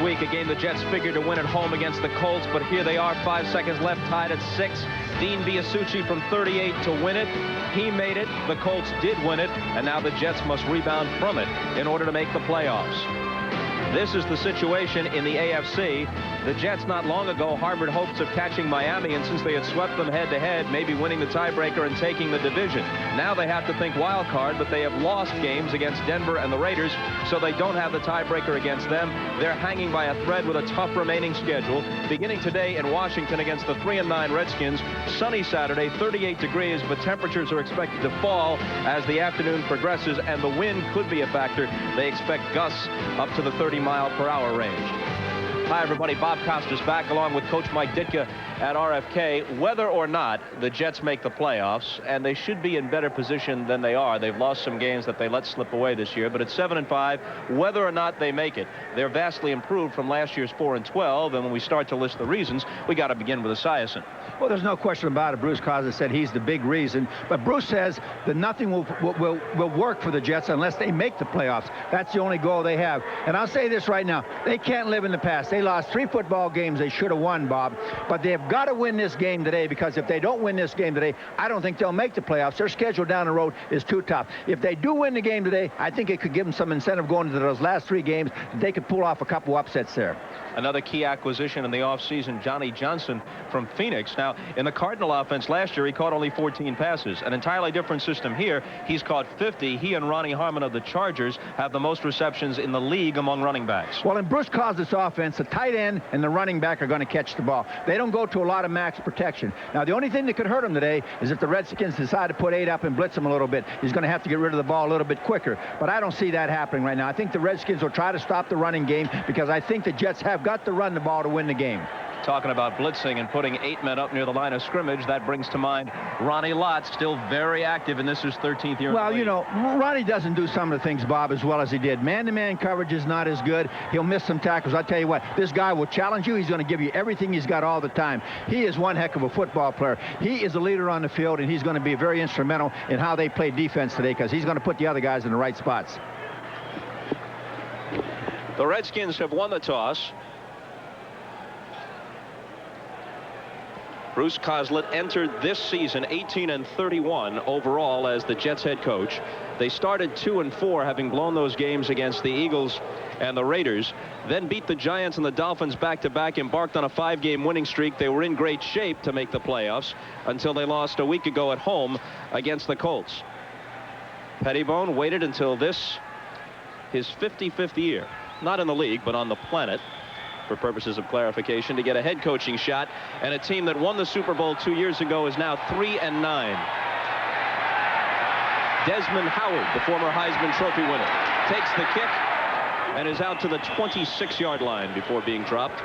week, a game the Jets figured to win at home against the Colts, but here they are, 5 seconds left, tied at 6. Dean Biasucci from 38 to win it. He made it. The Colts did win it, and now the Jets must rebound from it in order to make the playoffs. This is the situation in the AFC. The Jets not long ago harbored hopes of catching Miami, and since they had swept them head-to-head, maybe winning the tiebreaker and taking the division. Now they have to think wild card, but they have lost games against Denver and the Raiders, so they don't have the tiebreaker against them. They're hanging by a thread with a tough remaining schedule. Beginning today in Washington against the 3-9 Redskins. Sunny Saturday, 38 degrees, but temperatures are expected to fall as the afternoon progresses, and the wind could be a factor. They expect gusts up to the 30-mile-per-hour range. Hi, everybody. Bob Costas back along with Coach Mike Ditka at RFK. Whether or not the Jets make the playoffs, and they should be in better position than they are. They've lost some games that they let slip away this year, but at 7-5, whether or not they make it, they're vastly improved from last year's 4-12. And when we start to list the reasons, we got to begin with Esiason. Well, there's no question about it. Bruce Costas said he's the big reason, but Bruce says that nothing will work for the Jets unless they make the playoffs. That's the only goal they have. And I'll say this right now: they can't live in the past. They lost 3 football games they should have won, Bob, but they've got to win this game today, because if they don't win this game today, I don't think they'll make the playoffs. Their schedule down the road is too tough. If they do win the game today, I think it could give them some incentive going into those last 3 games. They could pull off a couple upsets there. Another key acquisition in the offseason, Johnny Johnson from Phoenix. Now, in the Cardinal offense last year, he caught only 14 passes. An entirely different system here. He's caught 50. He and Ronnie Harmon of the Chargers have the most receptions in the league among running backs. Well, in Bruce Costas' offense, the tight end and the running back are going to catch the ball. They don't go to a lot of max protection. Now, the only thing that could hurt him today is if the Redskins decide to put 8 up and blitz him a little bit. He's going to have to get rid of the ball a little bit quicker. But I don't see that happening right now. I think the Redskins will try to stop the running game, because I think the Jets have got to run the ball to win the game. Talking about blitzing and putting 8 men up near the line of scrimmage, that brings to mind Ronnie Lott, still very active, and this is 13th year. Well, you know, Ronnie doesn't do some of the things, Bob, as well as he did. Man-to-man coverage is not as good. He'll miss some tackles. I'll tell you what, this guy will challenge you. He's going to give you everything he's got all the time. He is one heck of a football player. He is a leader on the field, and he's going to be very instrumental in how they play defense today, because he's going to put the other guys in the right spots. The Redskins have won the toss. Bruce Coslet entered this season 18-31 overall as the Jets head coach. They started 2-4, having blown those games against the Eagles and the Raiders, then beat the Giants and the Dolphins back-to-back, embarked on a 5-game winning streak. They were in great shape to make the playoffs until they lost a week ago at home against the Colts. Pettibone waited until this, his 55th year, not in the league, but on the planet, for purposes of clarification, to get a head coaching shot, and a team that won the Super Bowl 2 years ago is now 3-9. Desmond Howard, the former Heisman Trophy winner, takes the kick and is out to the 26-yard line before being dropped.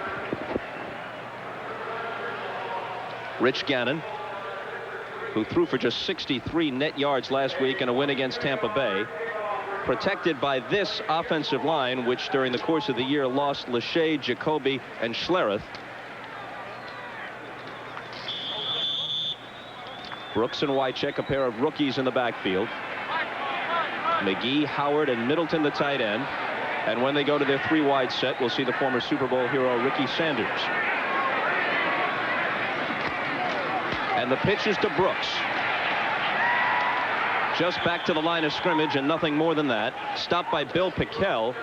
Rich Gannon, who threw for just 63 net yards last week in a win against Tampa Bay, protected by this offensive line, which during the course of the year lost Lachey, Jacoby, and Schlereth. Brooks and Wycheck, a pair of rookies in the backfield. McGee, Howard, and Middleton, the tight end. And when they go to their 3-wide set, we'll see the former Super Bowl hero Ricky Sanders. And the pitch is to Brooks. Just back to the line of scrimmage and nothing more than that. Stopped by Bill Piquel.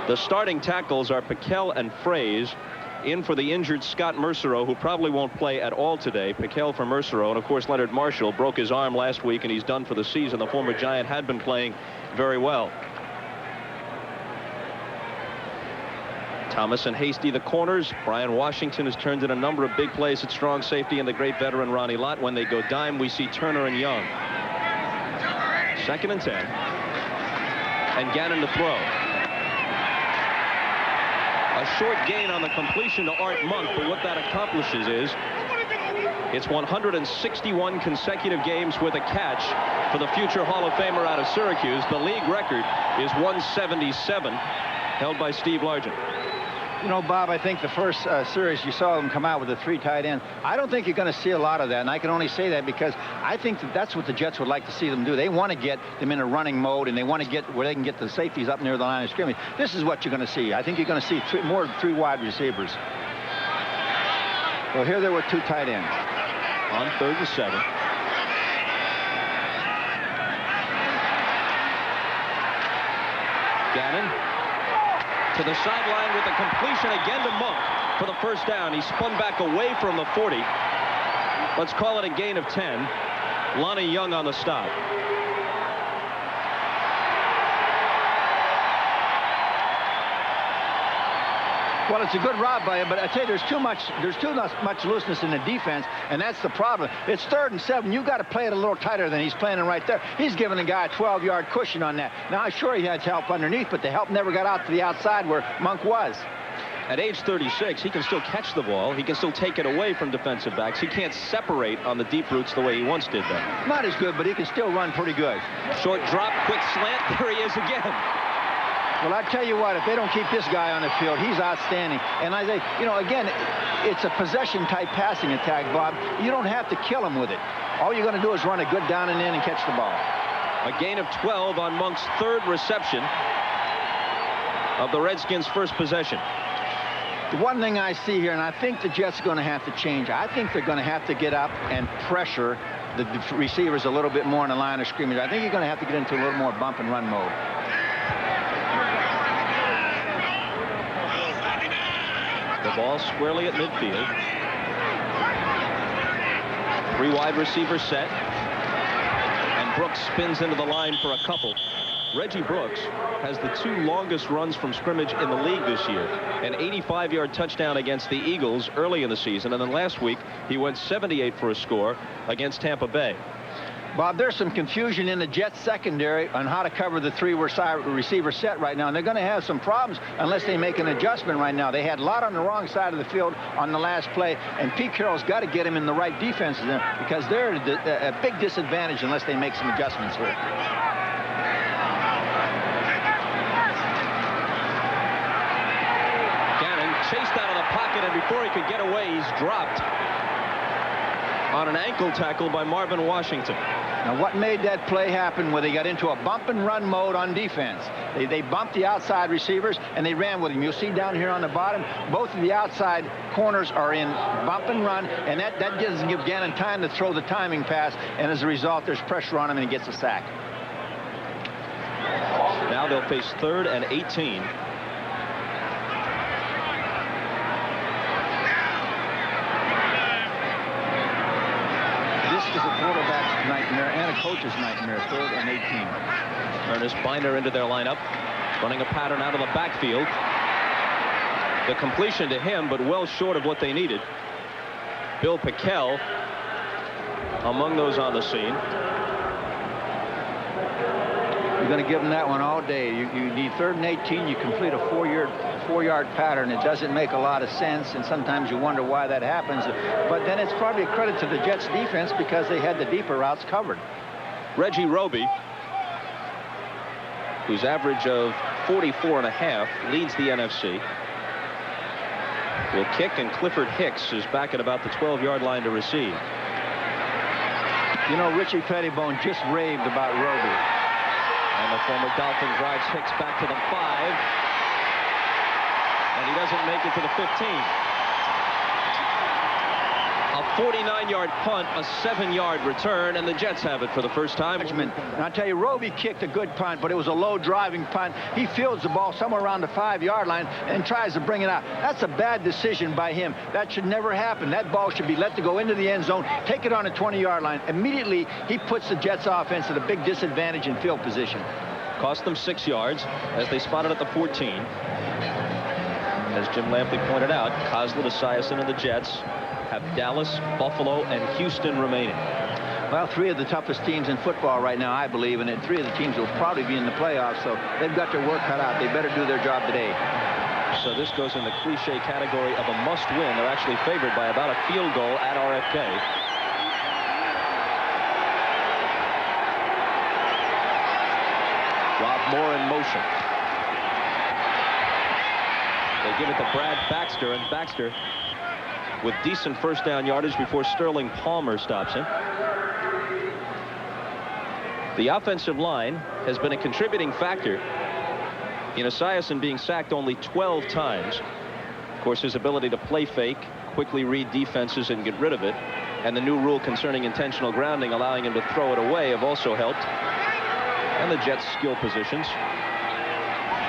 The starting tackles are Piquel and Fraze. In for the injured Scott Mercereau, who probably won't play at all today. Piquel for Mercereau, and of course Leonard Marshall broke his arm last week and he's done for the season. The former Giant had been playing very well. Thomas and Hasty, the corners. Brian Washington has turned in a number of big plays at strong safety, and the great veteran Ronnie Lott. When they go dime, we see Turner and Young. 2nd and 10. And Gannon to throw. A short gain on the completion to Art Monk, but what that accomplishes is it's 161 consecutive games with a catch for the future Hall of Famer out of Syracuse. The league record is 177, held by Steve Largent. You know, Bob, I think the first series you saw them come out with the 3 tight ends. I don't think you're going to see a lot of that, and I can only say that because I think that's what the Jets would like to see them do. They want to get them in a running mode, and they want to get where they can get the safeties up near the line of scrimmage. This is what you're going to see. I think you're going to see more 3 wide receivers. Well, here there were 2 tight ends. On 3rd and 7. Gannon to the sideline with a completion again to Monk for the first down. He spun back away from the 40. Let's call it a gain of 10. Lonnie Young on the stop. Well, it's a good rob by him, but I tell you, there's too much looseness in the defense, and that's the problem. It's 3rd and 7. You got to play it a little tighter than he's playing it right there. He's giving the guy a 12-yard cushion on that. Now, I'm sure he had help underneath, but the help never got out to the outside where Monk was. At age 36, he can still catch the ball. He can still take it away from defensive backs. He can't separate on the deep routes the way he once did, though. Not as good, but he can still run pretty good. Short drop, quick slant. There he is again. Well, I tell you what, if they don't keep this guy on the field, he's outstanding. And I say, you know, again, it's a possession-type passing attack, Bob. You don't have to kill him with it. All you're going to do is run a good down and in and catch the ball. A gain of 12 on Monk's 3rd reception of the Redskins' first possession. The one thing I see here, and I think the Jets are going to have to change, I think they're going to have to get up and pressure the receivers a little bit more in the line of scrimmage. I think you're going to have to get into a little more bump and run mode. The ball squarely at midfield. 3 wide receivers set. And Brooks spins into the line for a couple. Reggie Brooks has the 2 longest runs from scrimmage in the league this year. An 85-yard touchdown against the Eagles early in the season. And then last week, he went 78 for a score against Tampa Bay. Bob, there's some confusion in the Jets secondary on how to cover the 3 receiver set right now, and they're going to have some problems unless they make an adjustment right now. They had a lot on the wrong side of the field on the last play, and Pete Carroll's got to get him in the right defenses there because they're at a big disadvantage unless they make some adjustments here. Gannon chased out of the pocket, and before he could get away, he's dropped on an ankle tackle by Marvin Washington. Now, what made that play happen where they got into a bump and run mode on defense? They bumped the outside receivers, and they ran with them. You'll see down here on the bottom, both of the outside corners are in bump and run, and that doesn't give Gannon time to throw the timing pass, and as a result, there's pressure on him, and he gets a sack. Now they'll face 3rd and 18. Is a quarterback's nightmare and a coach's nightmare. 3rd and 18. Ernest Binder into their lineup, running a pattern out of the backfield. The completion to him, but well short of what they needed. Bill Pickell among those on the scene. You're going to give them that one all day. You need 3rd and 18. You complete a 4-yard pattern. It doesn't make a lot of sense, and sometimes you wonder why that happens. But then it's probably a credit to the Jets defense because they had the deeper routes covered. Reggie Roby, whose average of 44.5 leads the NFC, will kick, and Clifford Hicks is back at about the 12-yard line to receive. You know, Richie Pettibone just raved about Roby. And the former Dolphin drives Hicks back to the 5. And he doesn't make it to the 15. A 49-yard punt, a 7-yard return, and the Jets have it for the first time. And I'll tell you, Roby kicked a good punt, but it was a low driving punt. He fields the ball somewhere around the 5-yard line and tries to bring it out. That's a bad decision by him. That should never happen. That ball should be let to go into the end zone, take it on the 20-yard line. Immediately, he puts the Jets offense at a big disadvantage in field position. Cost them 6 yards as they spotted at the 14. As Jim Lampley pointed out, Kozlov, Esiason, and the Jets have Dallas, Buffalo, and Houston remaining. Well, 3 of the toughest teams in football right now, I believe, and 3 of the teams will probably be in the playoffs, so they've got their work cut out. They better do their job today. So this goes in the cliche category of a must-win. They're actually favored by about a field goal at RFK. Rob Moore in motion. They give it to Brad Baxter, and Baxter with decent first down yardage before Sterling Palmer stops him. The offensive line has been a contributing factor in Esiason being sacked only 12 times. Of course, his ability to play fake, quickly read defenses and get rid of it, and the new rule concerning intentional grounding allowing him to throw it away have also helped. And the Jets' skill positions.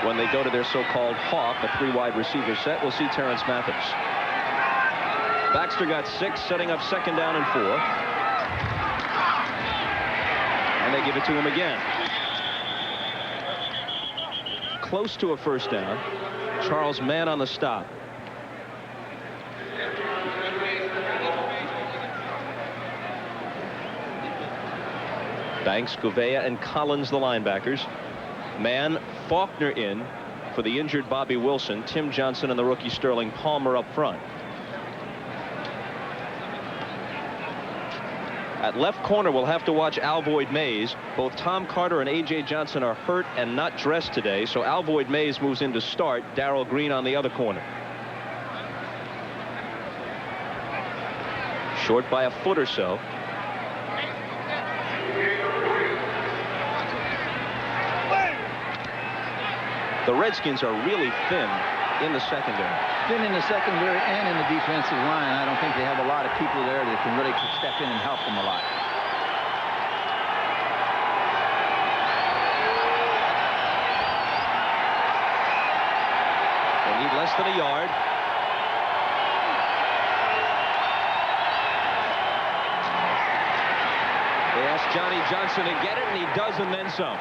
When they go to their so-called hawk, a 3 wide receiver set, we'll see Terrence Mathis. Baxter got 6, setting up second down and 4. And they give it to him again. Close to a first down. Charles Mann on the stop. Banks, Gouveia, and Collins, the linebackers. Mann, Faulkner in for the injured Bobby Wilson. Tim Johnson and the rookie Sterling Palmer up front. At left corner, we'll have to watch Alvoid Mays. Both Tom Carter and A.J. Johnson are hurt and not dressed today, so Alvoid Mays moves in to start. Darrell Green on the other corner. Short by a foot or so. The Redskins are really thin in the secondary. Thin in the secondary and in the defensive line. I don't think they have a lot of people there that can really step in and help them a lot. They need less than a yard. They ask Johnny Johnson to get it, and he does, and then some.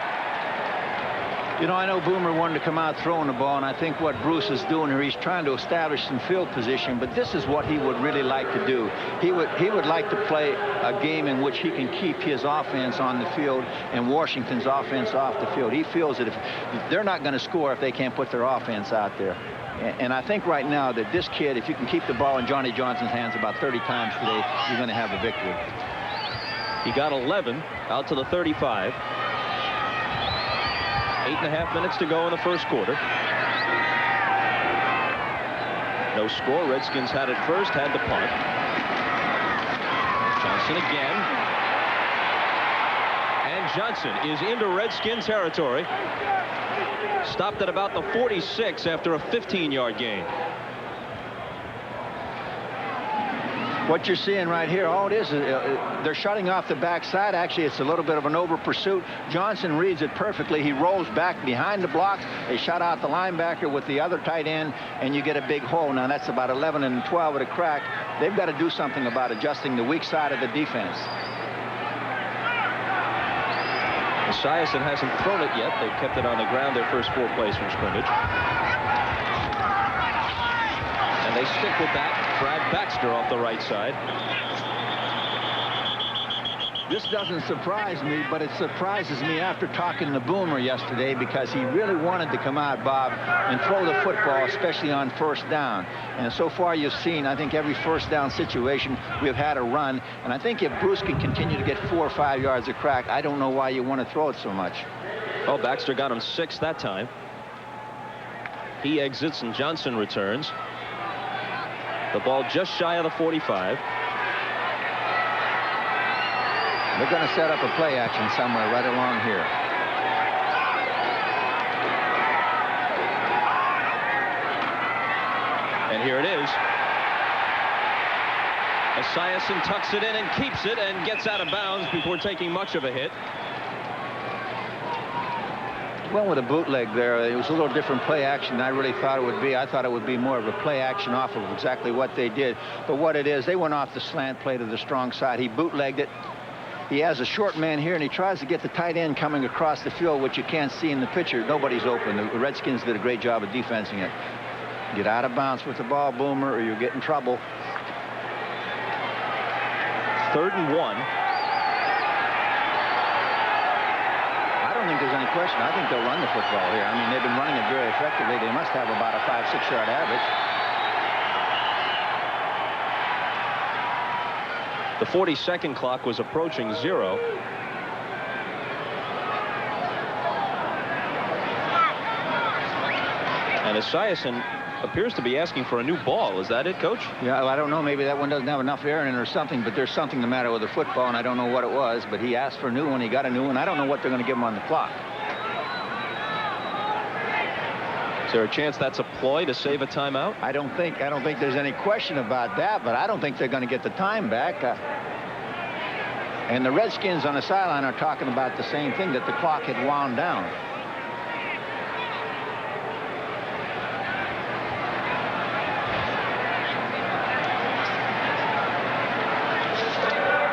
You know, I know Boomer wanted to come out throwing the ball, and I think what Bruce is doing here, he's trying to establish some field position, but this is what he would really like to do. He would like to play a game in which he can keep his offense on the field and Washington's offense off the field. He feels that if they're not going to score if they can't put their offense out there. And I think right now that this kid, if you can keep the ball in Johnny Johnson's hands about 30 times today, you're going to have a victory. He got 11 out to the 35. 8.5 minutes to go in the first quarter. No score. Redskins had it first, had the punt. Johnson again. And Johnson is into Redskin territory. Stopped at about the 46 after a 15-yard gain. What you're seeing right here, all it is they're shutting off the backside. Actually, it's a little bit of an over pursuit. Johnson reads it perfectly. He rolls back behind the blocks. They shut out the linebacker with the other tight end, and you get a big hole. Now, that's about 11 and 12 at a crack. They've got to do something about adjusting the weak side of the defense. Esiason hasn't thrown it yet. They've kept it on the ground their first 4 plays from scrimmage. And they stick with that. Brad Baxter off the right side. This doesn't surprise me, but it surprises me after talking to Boomer yesterday, because he really wanted to come out, Bob, and throw the football, especially on first down. And so far you've seen, I think, every first down situation we've had a run. And I think if Bruce can continue to get 4 or 5 yards a crack, I don't know why you want to throw it so much. Well, Baxter got him 6 that time. He exits and Johnson returns. The ball just shy of the 45. They're going to set up a play action somewhere right along here. And here it is. Esiason tucks it in and keeps it and gets out of bounds before taking much of a hit. Went with a bootleg there. It was a little different play action than I really thought it would be. I thought it would be more of a play action off of exactly what they did. But what it is, they went off the slant play to the strong side. He bootlegged it. He has a short man here, and he tries to get the tight end coming across the field, which you can't see in the picture. Nobody's open. The Redskins did a great job of defensing it. Get out of bounds with the ball, Boomer, or you'll get in trouble. 3rd and 1. I don't think there's any question. I think they'll run the football here. I mean, they've been running it very effectively. They must have about a 5-6 yard average. The 40-second clock was approaching 0. And Esiason appears to be asking for a new ball. Is that it, Coach? Yeah, well, I don't know. Maybe that one doesn't have enough air in it or something, but there's something the matter with the football, and I don't know what it was, but he asked for a new one. He got a new one. I don't know what they're going to give him on the clock. Is there a chance that's a ploy to save a timeout? I don't think there's any question about that, but I don't think they're going to get the time back. And the Redskins on the sideline are talking about the same thing, that the clock had wound down.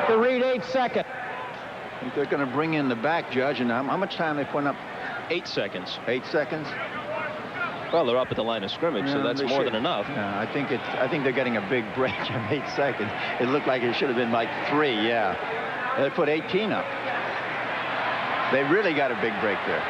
To read 8 seconds. I think they're going to bring in the back judge, and how much time are they putting up? 8 seconds. 8 seconds? Well, they're up at the line of scrimmage, so that's more than enough. Yeah, I think they're getting a big break in 8 seconds. It looked like it should have been like 3, yeah. They put 18 up. They really got a big break there.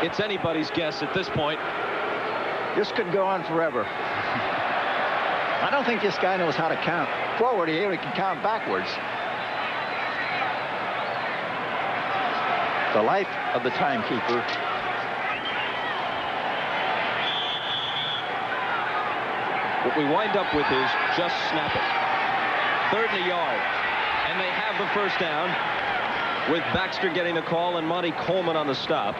It's anybody's guess at this point. This could go on forever. I don't think this guy knows how to count forward. He can count backwards. The life of the timekeeper. What we wind up with is just snap it. 3rd and a yard. And they have the first down with Baxter getting the call and Monty Coleman on the stop.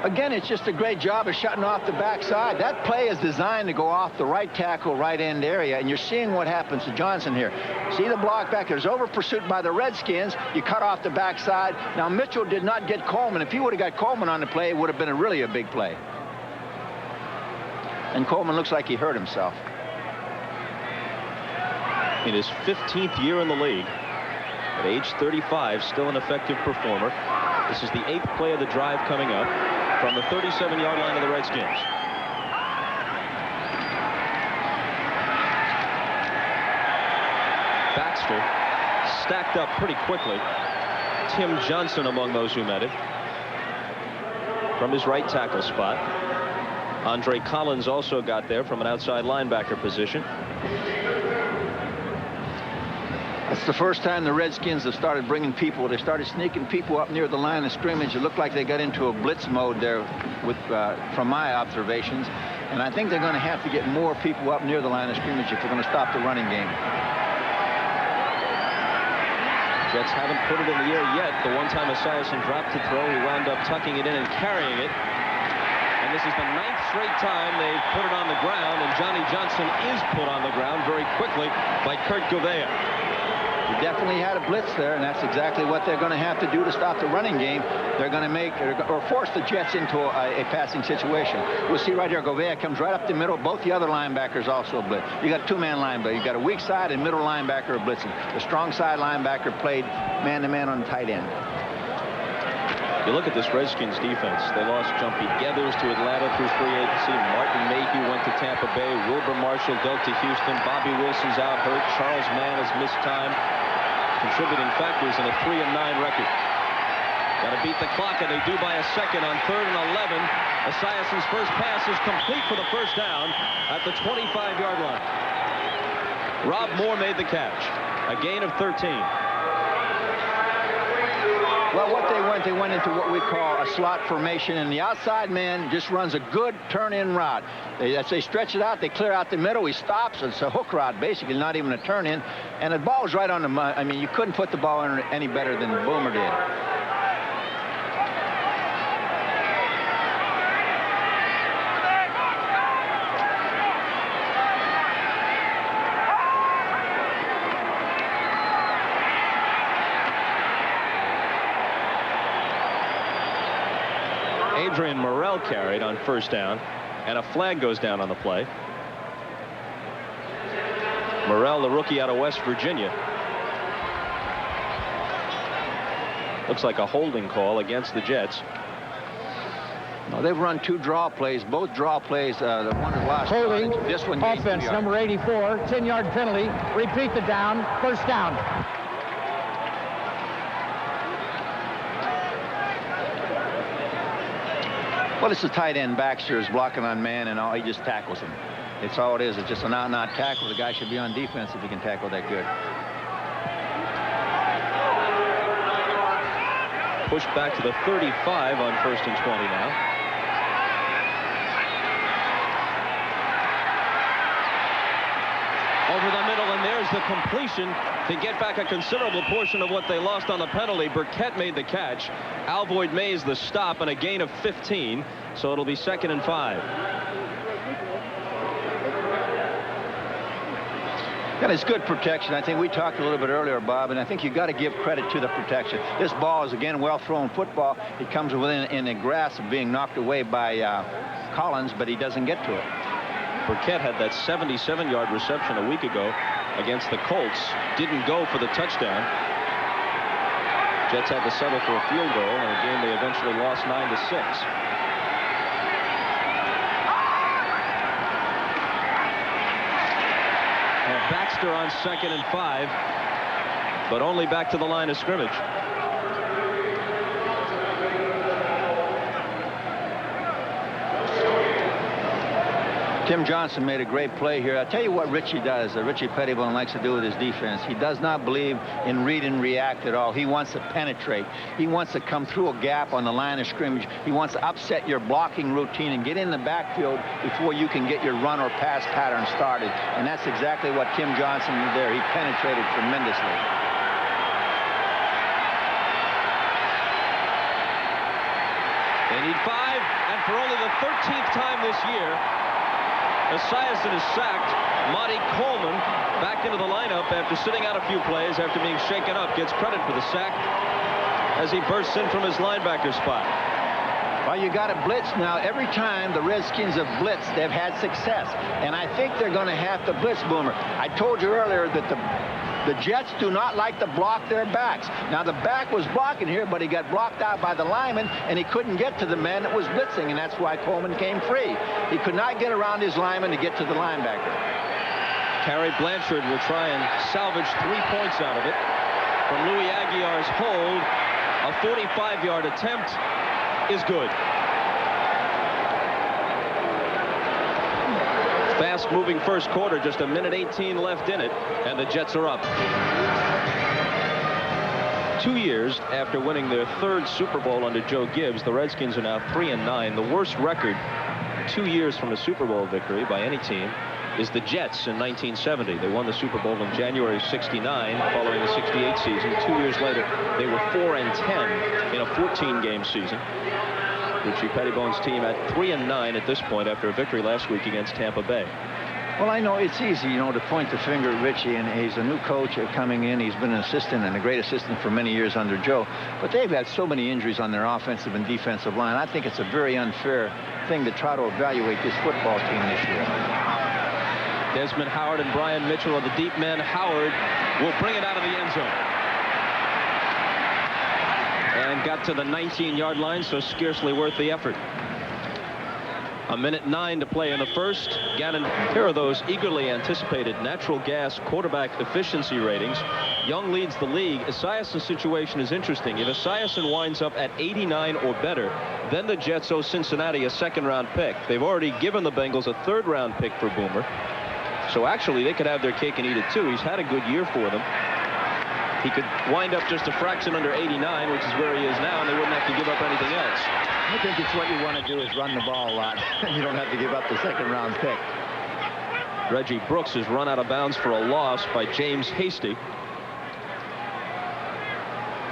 Again, it's just a great job of shutting off the backside. That play is designed to go off the right tackle, right end area, and you're seeing what happens to Johnson here. See the block back? There's over pursuit by the Redskins. You cut off the backside. Now, Mitchell did not get Coleman. If he would have got Coleman on the play, it would have been really a big play. And Coleman looks like he hurt himself. In his 15th year in the league, at age 35, still an effective performer. This is the 8th play of the drive coming up from the 37-yard line of the Redskins. Baxter stacked up pretty quickly. Tim Johnson among those who met it. From his right tackle spot. Andre Collins also got there from an outside linebacker position. That's the first time the Redskins have started bringing people. They started sneaking people up near the line of scrimmage. It looked like they got into a blitz mode there with, from my observations. And I think they're going to have to get more people up near the line of scrimmage if we're going to stop the running game. Jets haven't put it in the air yet. The one time Esiason dropped to throw, he wound up tucking it in and carrying it. And this is the 9th straight time they've put it on the ground, and Johnny Johnson is put on the ground very quickly by Kurt Gouveia. He definitely had a blitz there, and that's exactly what they're going to have to do to stop the running game. They're going to make or force the Jets into a passing situation. We'll see right here, Gouveia comes right up the middle. Both the other linebackers also blitz. You got a 2-man linebacker. You got a weak side and middle linebacker blitzing. The strong side linebacker played man-to-man on the tight end. You look at this Redskins defense. They lost Jumpy Geathers to Atlanta through free agency. Martin Mayhew went to Tampa Bay. Wilbur Marshall dealt to Houston. Bobby Wilson's out hurt. Charles Mann has missed time. Contributing factors in a 3-9 record. Got to beat the clock, and they do by a second on 3rd and 11. Esiason's first pass is complete for the first down at the 25-yard line. Rob Moore made the catch. A gain of 13. Well, what they went into what we call a slot formation, and the outside man just runs a good turn-in route. As they stretch it out, they clear out the middle. He stops. It's a hook route, basically, not even a turn-in. And the ball's right on the money. I mean, you couldn't put the ball in any better than Boomer did. Adrienne Morel carried on first down, and a flag goes down on the play. Morel, the rookie out of West Virginia. Looks like a holding call against the Jets. No, they've run 2 draw plays, both draw plays. The one is last. Holding. This one Offense, number 84, 10-yard penalty. Repeat the down. First down. Well, it's the tight end. Baxter is blocking on man, and he just tackles him. It's all it is. It's just an out-and-out tackle. The guy should be on defense if he can tackle that good. pushed back to the 35 on 1st and 20 now. Over the middle, and there's the completion to get back a considerable portion of what they lost on the penalty. Burkett made the catch. Alvoid Mays the stop, and a gain of 15. So it'll be 2nd and 5. And it's good protection. I think we talked a little bit earlier, Bob, and I think you got to give credit to the protection. This ball is, again, well-thrown football. It comes within in the grasp of being knocked away by Collins, but he doesn't get to it. Burkett had that 77-yard reception a week ago against the Colts. Didn't go for the touchdown. Jets had to settle for a field goal in a game they eventually lost 9-6. Baxter on 2nd and 5, but only back to the line of scrimmage. Tim Johnson made a great play here. I'll tell you what Richie does, Richie Pettibone likes to do with his defense. He does not believe in read and react at all. He wants to penetrate. He wants to come through a gap on the line of scrimmage. He wants to upset your blocking routine and get in the backfield before you can get your run or pass pattern started. And that's exactly what Tim Johnson did there. He penetrated tremendously. They need 5, and for only the 13th time this year, Esiason is sacked. Monty Coleman back into the lineup after sitting out a few plays after being shaken up. Gets credit for the sack as he bursts in from his linebacker spot. Well, you got to blitz now. Every time the Redskins have blitzed, they've had success. And I think they're going to have to blitz, Boomer. I told you earlier that the Jets do not like to block their backs. Now, the back was blocking here, but he got blocked out by the lineman, and he couldn't get to the man that was blitzing, and that's why Coleman came free. He could not get around his lineman to get to the linebacker. Carrie Blanchard will try and salvage 3 points out of it from Louis Aguiar's hold. A 45-yard attempt is good. Fast-moving first quarter, just 1:18 left in it, and the Jets are up. 2 years after winning their 3rd Super Bowl under Joe Gibbs, the Redskins are now 3-9. The worst record 2 years from a Super Bowl victory by any team is the Jets in 1970. They won the Super Bowl in January of '69 following the '68 season. 2 years later, they were 4-10 in a 14-game season. Richie Pettibone's team at 3-9 at this point after a victory last week against Tampa Bay. Well, I know it's easy, you know, to point the finger at Richie, and he's a new coach coming in. He's been an assistant and a great assistant for many years under Joe. But they've had so many injuries on their offensive and defensive line. I think it's a very unfair thing to try to evaluate this football team this year. Desmond Howard and Brian Mitchell are the deep men. Howard will bring it out of the end zone. And got to the 19-yard line, so scarcely worth the effort. 1:09 to play in the first. Gannon, here are those eagerly anticipated natural gas quarterback efficiency ratings. Young leads the league. Esiason's situation is interesting. If Esiason winds up at 89 or better, then the Jets owe Cincinnati a 2nd-round pick. They've already given the Bengals a 3rd-round pick for Boomer. So actually, they could have their cake and eat it, too. He's had a good year for them. He could wind up just a fraction under 89, which is where he is now, and they wouldn't have to give up anything else. I think it's what you want to do is run the ball a lot. You don't have to give up the 2nd-round pick. Reggie Brooks is run out of bounds for a loss by James Hasty.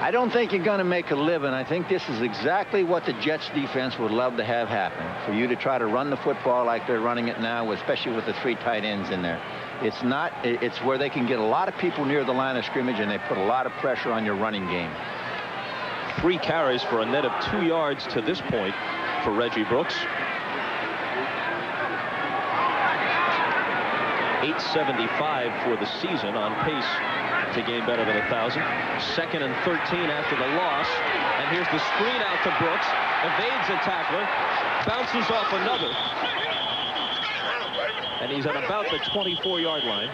I don't think you're going to make a living. I think this is exactly what the Jets defense would love to have happen, for you to try to run the football like they're running it now, especially with the 3 tight ends in there. It's where they can get a lot of people near the line of scrimmage, and they put a lot of pressure on your running game. 3 carries for a net of 2 yards to this point for Reggie Brooks. 875 for the season, on pace to gain better than 1,000. 2nd and 13 after the loss. And here's the screen out to Brooks. Evades a tackler. Bounces off another. And he's at about the 24-yard line,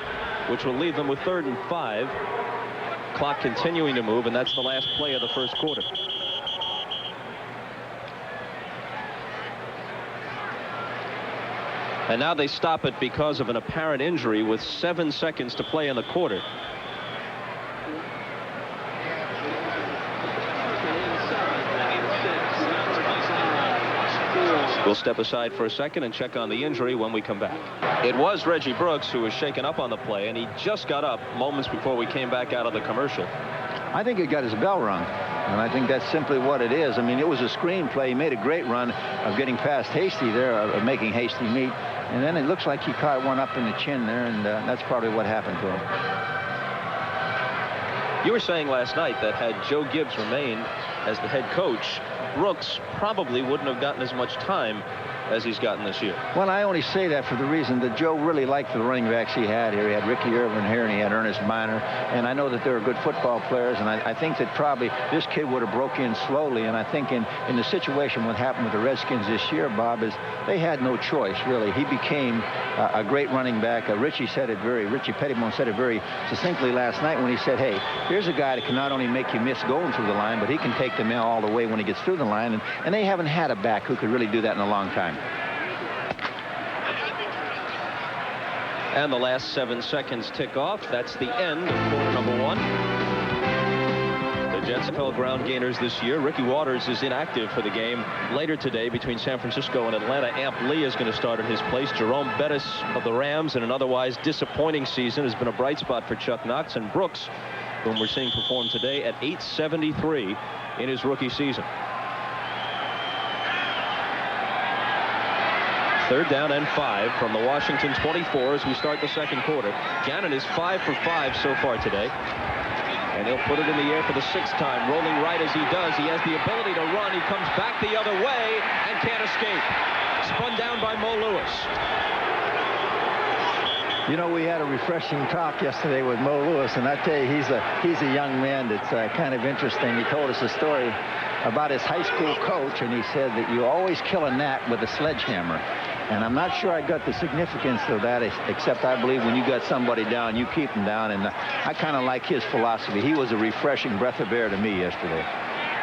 which will leave them with 3rd and 5. Clock continuing to move, and that's the last play of the first quarter. And now they stop it because of an apparent injury with 7 seconds to play in the quarter. We'll step aside for a second and check on the injury when we come back. It was Reggie Brooks who was shaken up on the play, and he just got up moments before we came back out of the commercial. I think he got his bell rung, and I think that's simply what it is. I mean, it was a screen play. He made a great run of getting past Hasty there, of making Hasty meet, and then it looks like he caught one up in the chin there, and that's probably what happened to him. You were saying last night that had Joe Gibbs remained as the head coach, Brooks probably wouldn't have gotten as much time as he's gotten this year. Well, I only say that for the reason that Joe really liked the running backs he had here. He had Ricky Irvin here, and he had Ernest Miner, and I know that they were good football players, and I think that probably this kid would have broke in slowly, and I think in the situation what happened with the Redskins this year, Bob, is they had no choice, really. He became a great running back. Richie Pettibone said it very succinctly last night when he said, hey, here's a guy that can not only make you miss going through the line, but he can take the mail all the way when he gets through the line, and they haven't had a back who could really do that in a long time. And the last 7 seconds tick off. That's the end of quarter number 1. The Jets fell ground gainers this year. Ricky Waters is inactive for the game later today between San Francisco and Atlanta. Amp Lee is going to start in his place. Jerome Bettis of the Rams, in an otherwise disappointing season, has been a bright spot for Chuck Knox. And Brooks, whom we're seeing perform today at 873 in his rookie season. 3rd down and 5 from the Washington 24 as we start the second quarter. Gannon is 5 for 5 so far today. And he'll put it in the air for the 6th time. Rolling right as he does. He has the ability to run. He comes back the other way and can't escape. Spun down by Mo Lewis. You know, we had a refreshing talk yesterday with Mo Lewis, and I tell you, he's a young man that's kind of interesting. He told us a story about his high school coach, and he said that you always kill a gnat with a sledgehammer. And I'm not sure I got the significance of that, except I believe when you got somebody down, you keep them down. And I kind of like his philosophy. He was a refreshing breath of air to me yesterday.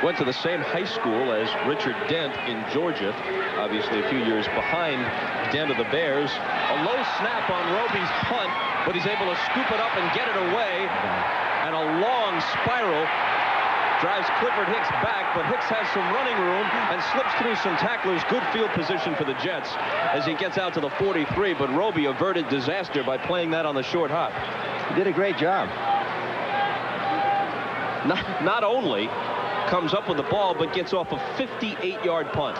Went to the same high school as Richard Dent in Georgia, obviously a few years behind Dent of the Bears. A low snap on Roby's punt, but he's able to scoop it up and get it away. And a long spiral drives Clifford Hicks back, but Hicks has some running room and slips through some tacklers. Good field position for the Jets as he gets out to the 43, but Roby averted disaster by playing that on the short hop. He did a great job. Not only comes up with the ball, but gets off a 58-yard punt.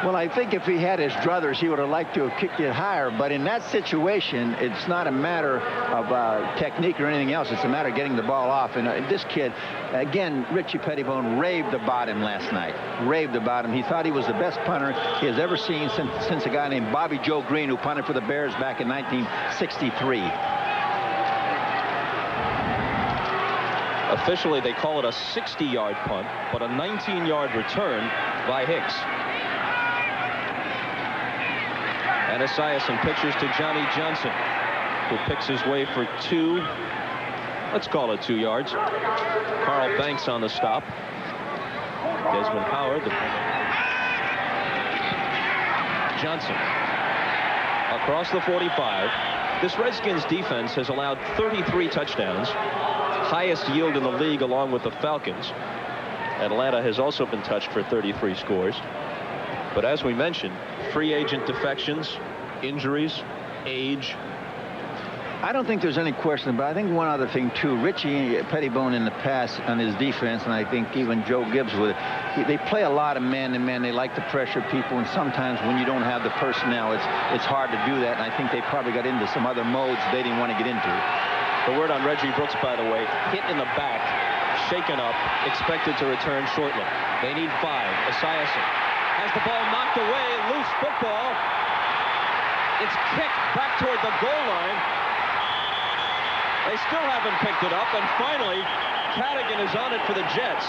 Well, I think if he had his druthers, he would have liked to have kicked it higher. But in that situation, it's not a matter of technique or anything else. It's a matter of getting the ball off. And this kid, again, Richie Pettibone raved about him last night. Raved about him. He thought he was the best punter he has ever seen since a guy named Bobby Joe Green, who punted for the Bears back in 1963. Officially, they call it a 60-yard punt, but a 19-yard return by Hicks. And Esiason pitches to Johnny Johnson, who picks his way for 2. Let's call it 2 yards. Carl Banks on the stop. Desmond Howard. Johnson across the 45. This Redskins defense has allowed 33 touchdowns, highest yield in the league along with the Falcons. Atlanta has also been touched for 33 scores. But as we mentioned, free agent defections, injuries, age. I don't think there's any question, but I think one other thing, too. Richie Pettibone in the past on his defense, and I think even Joe Gibbs with it, they play a lot of man-to-man. They like to pressure people, and sometimes when you don't have the personnel, it's hard to do that, and I think they probably got into some other modes they didn't want to get into. The word on Reggie Brooks, by the way, hit in the back, shaken up, expected to return shortly. They need 5. Esiason has the ball knocked away, loose football. It's kicked back toward the goal line. They still haven't picked it up, and finally, Cadigan is on it for the Jets.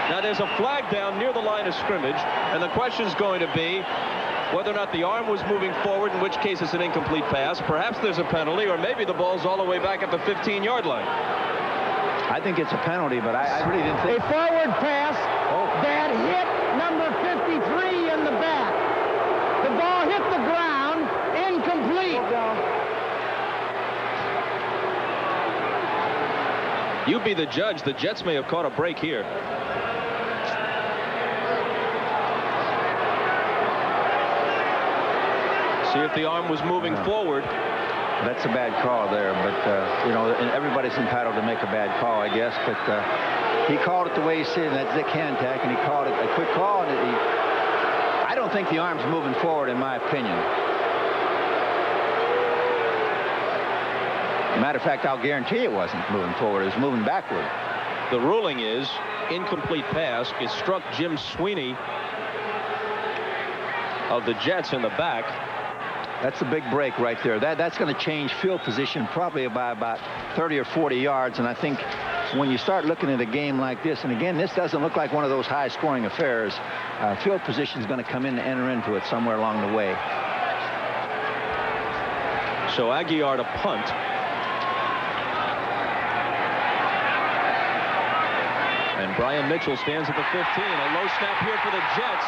Now there's a flag down near the line of scrimmage, and the question's going to be whether or not the arm was moving forward, in which case it's an incomplete pass. Perhaps there's a penalty, or maybe the ball's all the way back at the 15-yard line. I think it's a penalty, but I really didn't think... A forward pass that hit number 53 in the back. The ball hit the ground, incomplete. You be the judge. The Jets may have caught a break here. See if the arm was moving forward. That's a bad call there, but you know, and everybody's entitled to make a bad call, I guess. But he called it the way he said, and that's Dick Hantak, and he called it a quick call. And I don't think the arm's moving forward, in my opinion. Matter of fact, I'll guarantee it wasn't moving forward. It was moving backward. The ruling is incomplete pass. It struck Jim Sweeney of the Jets in the back. That's a big break right there. That's going to change field position probably by about 30 or 40 yards. And I think when you start looking at a game like this, and again, this doesn't look like one of those high-scoring affairs, field position is going to come in and enter into it somewhere along the way. So Aguiar to punt. And Brian Mitchell stands at the 15. A low snap here for the Jets.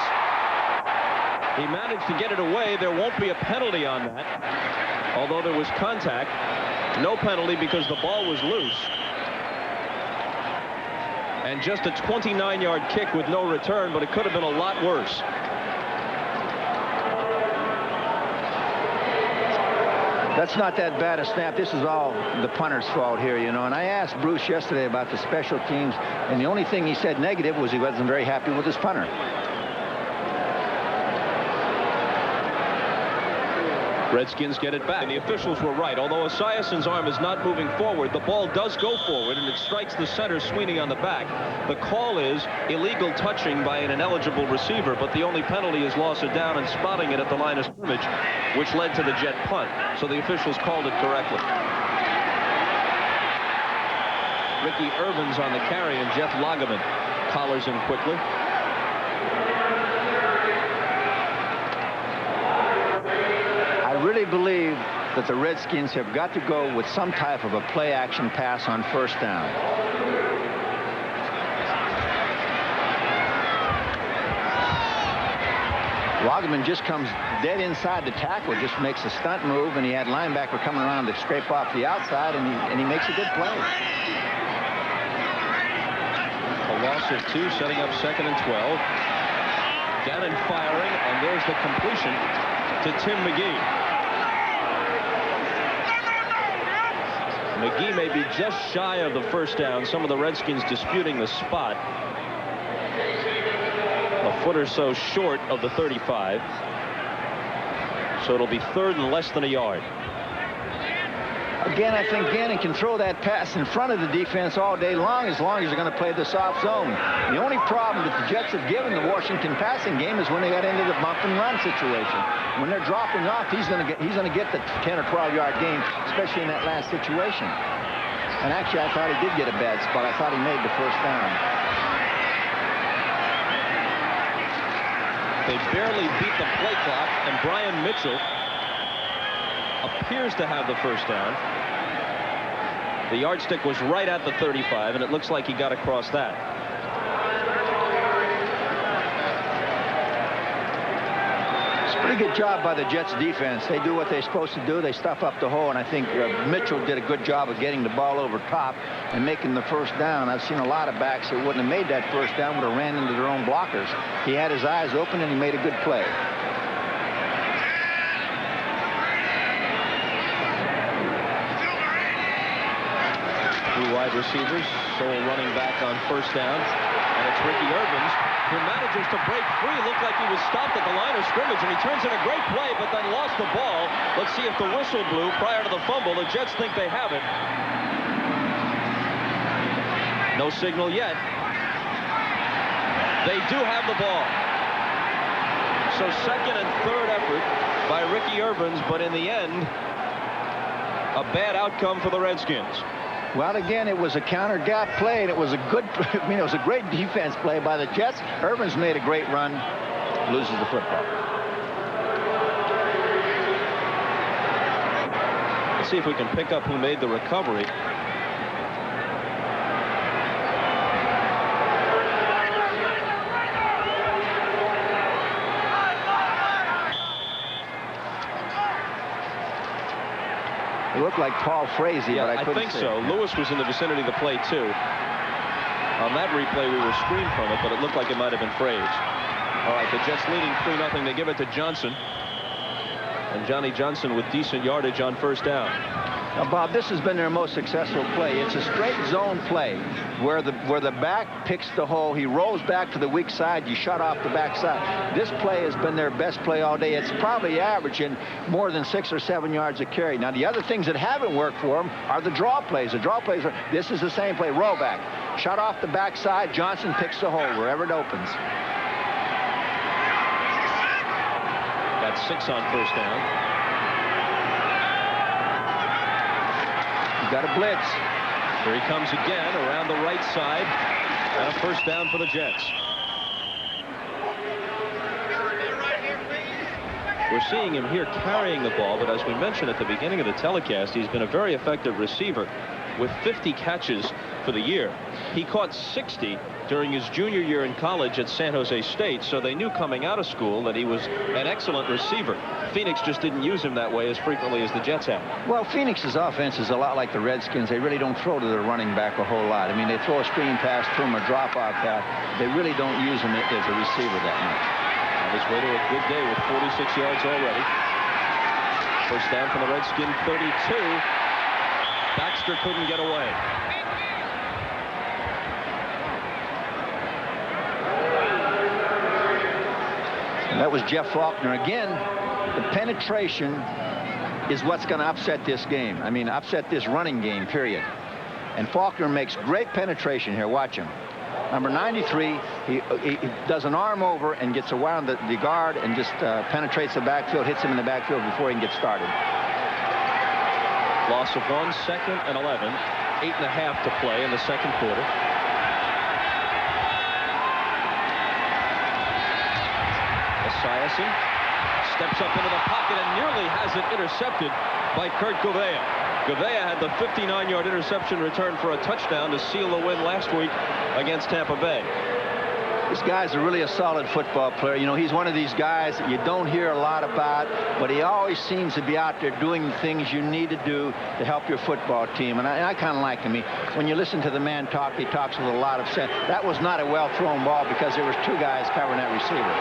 He managed to get it away. There won't be a penalty on that, although there was contact. No penalty because the ball was loose. And just a 29-yard kick with no return, but it could have been a lot worse. That's not that bad a snap. This is all the punter's fault here, you know. And I asked Bruce yesterday about the special teams, and the only thing he said negative was he wasn't very happy with his punter. Redskins get it back. And the officials were right. Although Esiason's arm is not moving forward, the ball does go forward, and it strikes the center, Sweeney, on the back. The call is illegal touching by an ineligible receiver, but the only penalty is loss of down and spotting it at the line of scrimmage, which led to the Jet punt. So the officials called it correctly. Ricky Irvins on the carry, and Jeff Lageman collars him quickly. I really believe that the Redskins have got to go with some type of a play-action pass on first down. Lageman just comes dead inside the tackle, just makes a stunt move, and he had linebacker coming around to scrape off the outside, and he makes a good play. A loss of 2, setting up 2nd and 12. Gannon firing, and there's the completion to Tim McGee. McGee may be just shy of the first down. Some of the Redskins disputing the spot. A foot or so short of the 35. So it'll be 3rd and less than a yard. Again, I think Gannon can throw that pass in front of the defense all day long as they're going to play the soft zone. The only problem that the Jets have given the Washington passing game is when they got into the bump and run situation. When they're dropping off, he's going to get the 10 or 12-yard gain, especially in that last situation. And actually, I thought he did get a bad spot. I thought he made the first down. They barely beat the play clock, and Brian Mitchell appears to have the first down. The yardstick was right at the 35, and it looks like he got across that. It's a pretty good job by the Jets defense. They do what they're supposed to do. They stuff up the hole, and I think Mitchell did a good job of getting the ball over top and making the first down. I've seen a lot of backs that wouldn't have made that first down, would have ran into their own blockers. He had his eyes open, and he made a good play. Wide receivers, sole running back on first down, and it's Ricky Irvins who manages to break free. Looked like he was stopped at the line of scrimmage, and he turns in a great play, but then lost the ball. Let's see if the whistle blew prior to the fumble. The Jets think they have it. No signal yet. They do have the ball. So 2nd and 3rd effort by Ricky Irvins, but in the end, a bad outcome for the Redskins. Well, again, it was a counter gap play, and it was a good, it was a great defense play by the Jets. Irvins made a great run, loses the football. Let's see if we can pick up who made the recovery. It looked like Paul Frazee, yeah, but I couldn't think see so. it. Lewis was in the vicinity of the play, too. On that replay, we were screened from it, but it looked like it might have been Fraze. All right, the Jets leading 3-0. They give it to Johnson. And Johnny Johnson with decent yardage on first down. Now, Bob, this has been their most successful play. It's a straight zone play where the back picks the hole. He rolls back to the weak side. You shut off the back side. This play has been their best play all day. It's probably averaging more than 6 or 7 yards a carry. Now, the other things that haven't worked for them are the draw plays. The draw plays are, this is the same play, roll back. Shut off the back side. Johnson picks the hole wherever it opens. Got 6 on first down. Got a blitz. Here he comes again around the right side, and a first down for the Jets. We're seeing him here carrying the ball, but as we mentioned at the beginning of the telecast, he's been a very effective receiver with 50 catches for the year. He caught 60 during his junior year in college at San Jose State, so they knew coming out of school that he was an excellent receiver. Phoenix just didn't use him that way as frequently as the Jets have. Well, Phoenix's offense is a lot like the Redskins. They really don't throw to their running back a whole lot. I mean, they throw a screen pass to him, a drop-off pass. They really don't use him as a receiver that much. On his way to a good day with 46 yards already. First down from the Redskin 32. Baxter couldn't get away. And that was Jeff Faulkner. Again, the penetration is what's going to upset this game. I mean, upset this running game, period. And Faulkner makes great penetration here. Watch him. Number 93, he does an arm over and gets around the guard and just penetrates the backfield, hits him in the backfield before he can get started. Loss of 1, 2nd and 11. 8.5 to play in the second quarter. Esiason steps up into the pocket and nearly has it intercepted by Kurt Gouveia. Gouveia had the 59-yard interception return for a touchdown to seal the win last week against Tampa Bay. This guy's really a solid football player. You know, he's one of these guys that you don't hear a lot about, but he always seems to be out there doing the things you need to do to help your football team. And I kind of like him. When you listen to the man talk, he talks with a lot of sense. That was not a well-thrown ball because there was 2 guys covering that receiver.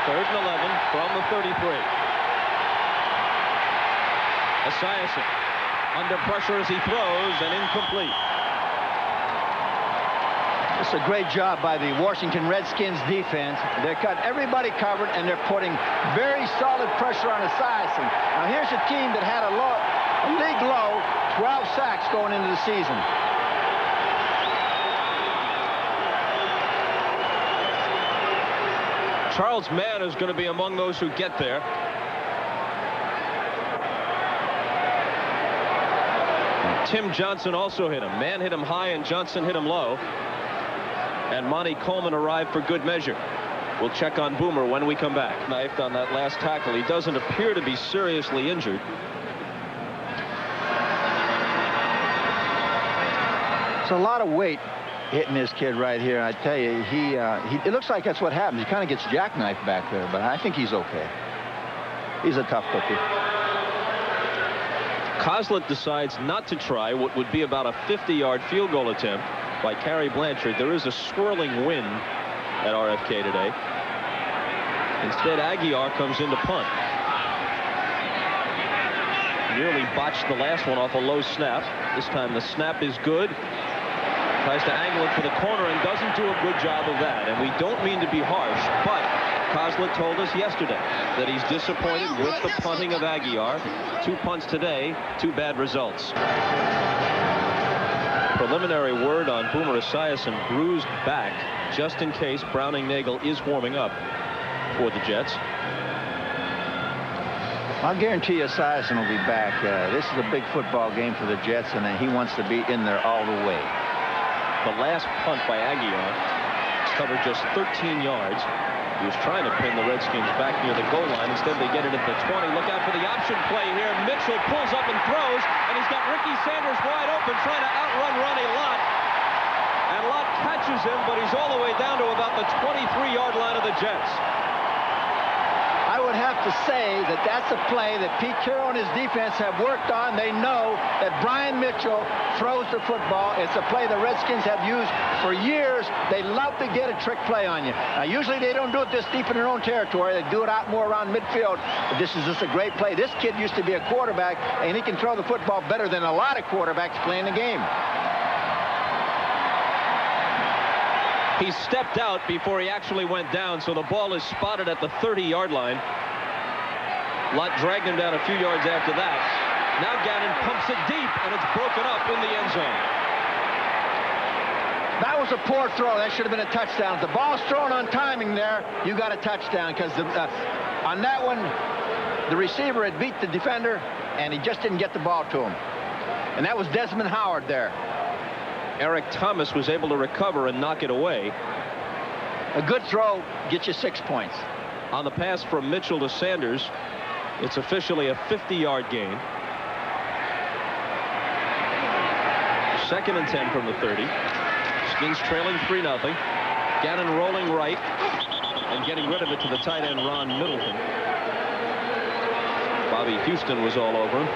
Third and 11 from the 33. Esiason under pressure as he throws and incomplete. It's a great job by the Washington Redskins defense. They're got everybody covered and they're putting very solid pressure on Esiason. Now here's a team that had a league low 12 sacks going into the season. Charles Mann is going to be among those who get there. Tim Johnson also hit him. Mann hit him high and Johnson hit him low. And Monty Coleman arrived for good measure. We'll check on Boomer when we come back. Knifed on that last tackle. He doesn't appear to be seriously injured. It's a lot of weight hitting this kid right here. I tell you, it looks like that's what happens. He kind of gets jackknifed back there, but I think he's okay. He's a tough cookie. Coslett decides not to try what would be about a 50-yard field goal attempt by Cary Blanchard. There is a swirling wind at RFK today. Instead, Aguiar comes in to punt. Nearly botched the last one off a low snap. This time the snap is good. Tries to angle it for the corner and doesn't do a good job of that. And we don't mean to be harsh, but Coslett told us yesterday that he's disappointed with the punting of Aguiar. 2 punts today, 2 bad results. Preliminary word on Boomer Esiason, bruised back, just in case Browning-Nagel is warming up for the Jets. I'll guarantee you Esiason will be back. This is a big football game for the Jets, and he wants to be in there all the way. The last punt by Aguiar covered just 13 yards. He was trying to pin the Redskins back near the goal line. Instead, they get it at the 20. Look out for the option play here. Mitchell pulls up and throws, and he's got Ricky Sanders wide open, trying to outrun Ronnie Lott. And Lott catches him, but he's all the way down to about the 23-yard line of the Jets. I I would have to say that that's a play that Pete Carroll and his defense have worked on. They know that Brian Mitchell throws the football. It's a play the Redskins have used for years. They love to get a trick play on you. Now, usually they don't do it this deep in their own territory. They do it out more around midfield. But this is just a great play. This kid used to be a quarterback, and he can throw the football better than a lot of quarterbacks playing the game. He stepped out before he actually went down, so the ball is spotted at the 30-yard line. Lott dragged him down a few yards after that. Now Gannon pumps it deep, and it's broken up in the end zone. That was a poor throw. That should have been a touchdown. If the ball's thrown on timing there, you got a touchdown, because on that one, the receiver had beat the defender, and he just didn't get the ball to him. And that was Desmond Howard there. Eric Thomas was able to recover and knock it away. A good throw gets you 6 points. On the pass from Mitchell to Sanders, it's officially a 50-yard gain. 2nd and 10 from the 30. Skins trailing 3-0. Gannon rolling right and getting rid of it to the tight end Ron Middleton. Bobby Houston was all over him.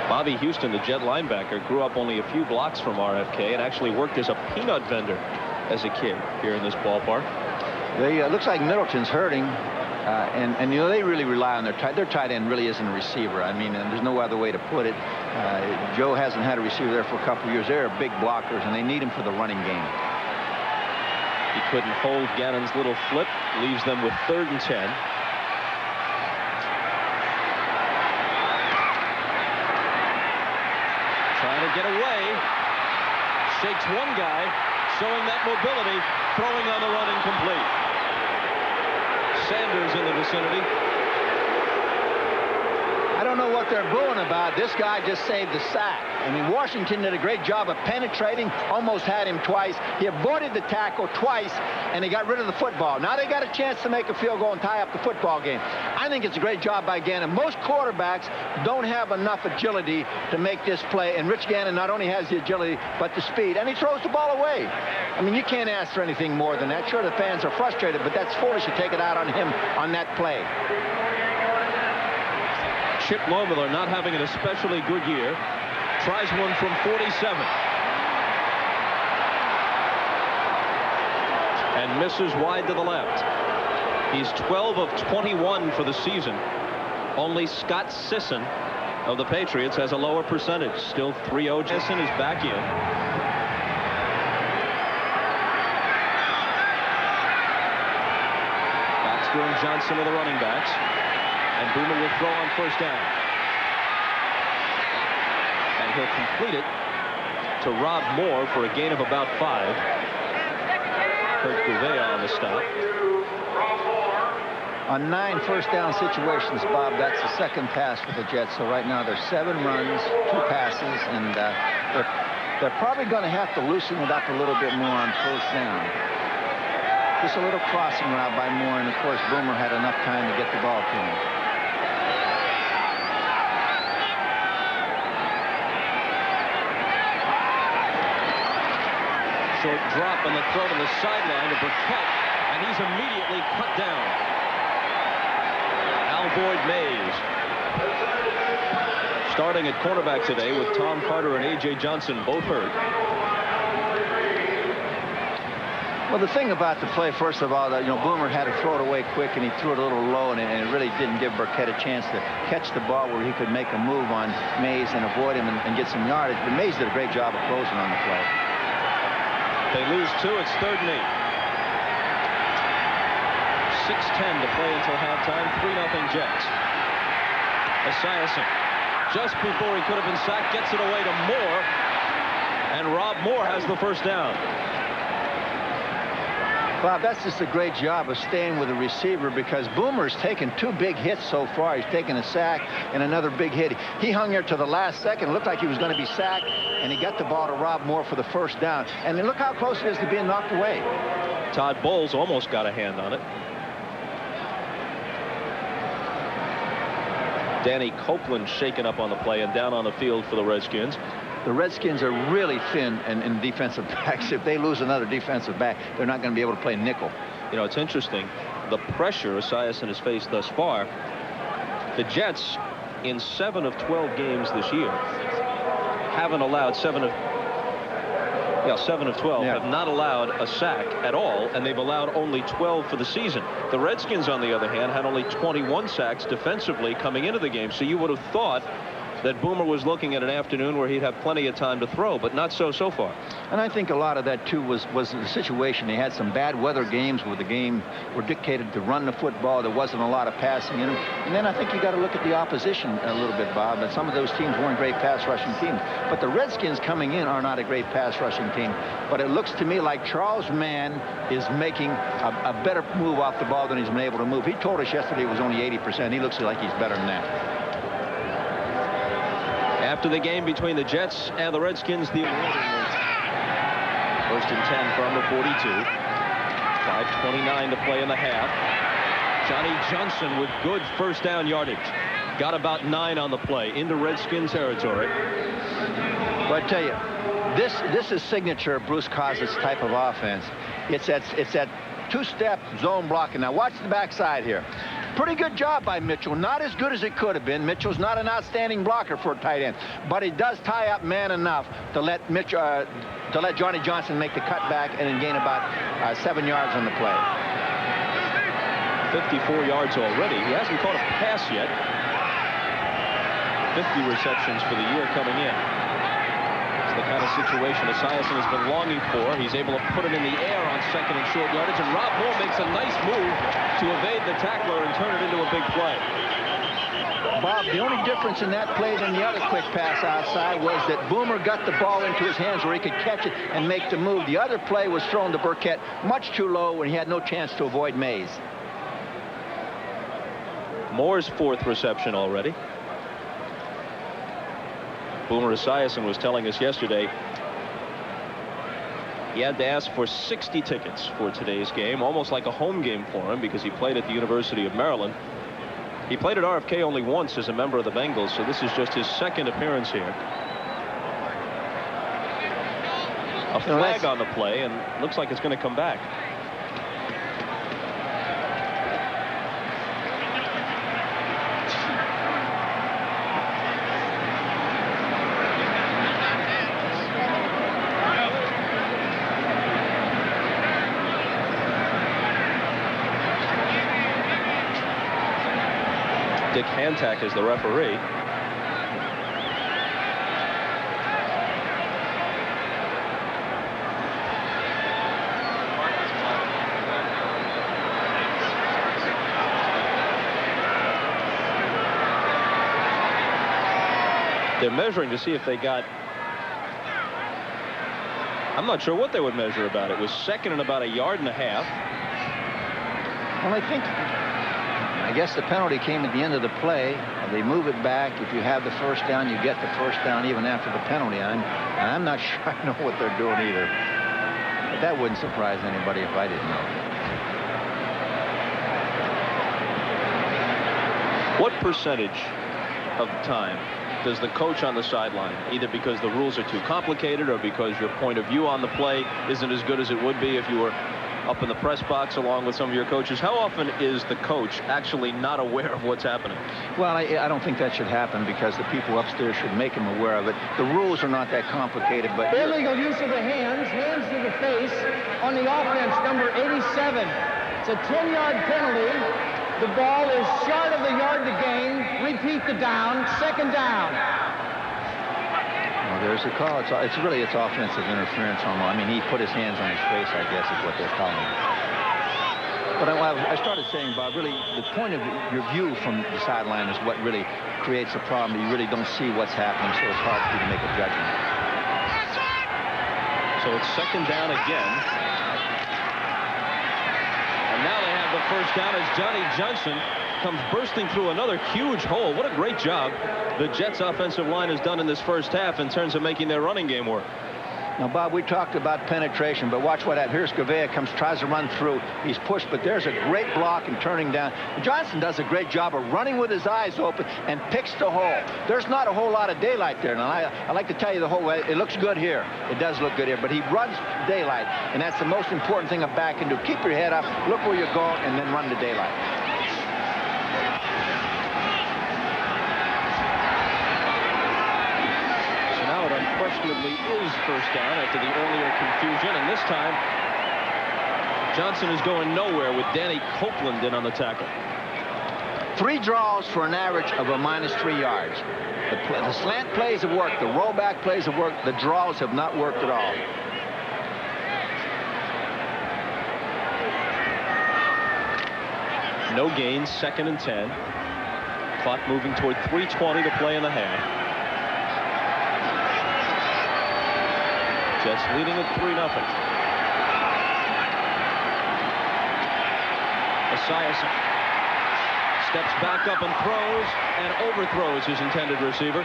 Bobby Houston, the Jet linebacker, grew up only a few blocks from RFK and actually worked as a peanut vendor as a kid here in this ballpark. Looks like Middleton's hurting, and you know, they really rely on their tight end. Really isn't a receiver. I mean, and there's no other way to put it. Joe hasn't had a receiver there for a couple of years. They're big blockers, and they need him for the running game. He couldn't hold Gannon's little flip. Leaves them with 3rd and 10. Trying to get away. Shakes one guy, showing that mobility, throwing on the run incomplete. Sanders in the vicinity. I don't know what they're booing about. This guy just saved the sack. I mean, Washington did a great job of penetrating, almost had him twice. He avoided the tackle twice, and he got rid of the football. Now they got a chance to make a field goal and tie up the football game. I think it's a great job by Gannon. Most quarterbacks don't have enough agility to make this play, and Rich Gannon not only has the agility, but the speed, and he throws the ball away. I mean, you can't ask for anything more than that. Sure, the fans are frustrated, but that's foolish to take it out on him on that play. Chip Lohmiller not having an especially good year. Tries one from 47. And misses wide to the left. He's 12 of 21 for the season. Only Scott Sisson of the Patriots has a lower percentage. Still 3-0. Sisson is back in. Baxter and Johnson are the running backs. And Boomer will throw on 1st down. And he'll complete it to Rob Moore for a gain of about 5. Kurt Gouveia on the stop. On 9 first down situations, Bob, that's the 2nd pass for the Jets. So right now there's 7 runs, 2 passes, and they're probably going to have to loosen it up a little bit more on 1st down. Just a little crossing route by Moore, and of course Boomer had enough time to get the ball to him. Short drop on the throw to the sideline to Burkett, and he's immediately cut down. Alvoid Mays starting at cornerback today with Tom Carter and A.J. Johnson both hurt. Well, the thing about the play, first of all, that Boomer had to throw it away quick, and he threw it a little low, and it really didn't give Burkett a chance to catch the ball where he could make a move on Mays and avoid him and get some yardage. But Mays did a great job of closing on the play. They lose 2. It's 3rd and 8. 6:10 to play until halftime. 3-0 Jets. Esiason, just before he could have been sacked, gets it away to Moore, and Rob Moore has the 1st down. Bob, that's just a great job of staying with the receiver, because Boomer's taken 2 big hits so far. He's taken a sack and another big hit. He hung there to the last second. It looked like he was going to be sacked, and he got the ball to Rob Moore for the 1st down. And then look how close it is to being knocked away. Todd Bowles almost got a hand on it. Danny Copeland shaken up on the play and down on the field for the Redskins. the Redskins are really thin in defensive backs. If they lose another defensive back, they're not going to be able to play nickel. You know, it's interesting. The pressure Esiason has faced thus far, the Jets in 7 of 12 games this year haven't allowed 7 of 12 have not allowed a sack at all, and they've allowed only 12 for the season. The Redskins, on the other hand, had only 21 sacks defensively coming into the game. So you would have thought that Boomer was looking at an afternoon where he'd have plenty of time to throw, but not so far. And I think a lot of that too was the situation. They had some bad weather games where the game were dictated to run the football. There wasn't a lot of passing in them. And then I think you got to look at the opposition a little bit, Bob. And some of those teams weren't great pass rushing teams. But the Redskins coming in are not a great pass rushing team. But it looks to me like Charles Mann is making a better move off the ball than he's been able to move. He told us yesterday it was only 80%. He looks like he's better than that. After the game between the Jets and the Redskins, the first and 10 from the 42. 5:29 to play in the half. Johnny Johnson with good first down yardage. Got about 9 on the play into Redskins territory. But I tell you, this is signature Bruce Coslet's type of offense. It's that two-step zone blocking. Now watch the backside here. Pretty good job by Mitchell. Not as good as it could have been. Mitchell's not an outstanding blocker for a tight end, but he does tie up man enough to let Johnny Johnson make the cutback and then gain about 7 yards on the play. 54 yards already. He hasn't caught a pass yet. 50 receptions for the year coming in. It's the kind of situation Esiason has been longing for. He's able to put it in the air on second and short yardage, and Rob Moore makes a nice move to evade the tackler and turn it into a big play. Bob, the only difference in that play than the other quick pass outside was that Boomer got the ball into his hands where he could catch it and make the move. The other play was thrown to Burkett much too low when he had no chance to avoid Mays. Moore's 4th reception already. Boomer Esiason was telling us yesterday he had to ask for 60 tickets for today's game, almost like a home game for him because he played at the University of Maryland. He played at RFK only once as a member of the Bengals, so this is just his 2nd appearance here. A flag on the play, and looks like it's going to come back. Dick Hantak is the referee. They're measuring to see if they got. I'm not sure what they would measure about it. It was 2nd and about 1.5 yards. Well, I guess the penalty came at the end of the play. They move it back. If you have the first down, you get the first down even after the penalty. I'm not sure I know what they're doing either. But that wouldn't surprise anybody if I didn't know. What percentage of the time does the coach on the sideline, either because the rules are too complicated or because your point of view on the play isn't as good as it would be if you were up in the press box along with some of your coaches, how often is the coach actually not aware of what's happening? Well, I don't think that should happen because the people upstairs should make him aware of it. The rules are not that complicated, but illegal use of the hands to the face on the offense, number 87. It's a 10-yard penalty. The ball is short of the yard to gain. Repeat the down. 2nd down. Well, there's a call. It's offensive interference almost. I mean, he put his hands on his face, I guess, is what they're calling it. But I started saying, Bob, really, the point of your view from the sideline is what really creates a problem. You really don't see what's happening, so it's hard for you to make a judgment. So it's 2nd down again. And now they have the first down as Johnny Johnson comes bursting through another huge hole. What a great job the Jets offensive line has done in this first half in terms of making their running game work. Now, Bob, we talked about penetration, but watch what happens. Here's Gavea tries to run through. He's pushed, but there's a great block and turning down. Johnson does a great job of running with his eyes open and picks the hole. There's not a whole lot of daylight there. Now, I like to tell you the whole way. It looks good here. It does look good here, but he runs daylight, and that's the most important thing a back can do. Keep your head up, look where you're going, and then run the daylight. Unquestionably is first down after the earlier confusion, and this time Johnson is going nowhere with Danny Copeland in on the tackle. 3 draws for an average of a -3 yards. The slant plays have worked, the rollback plays have worked, the draws have not worked at all. No gains, 2nd and 10. Clock moving toward 3:20 to play in the half. Jets leading at 3-0. Esiason steps back up and throws and overthrows his intended receiver.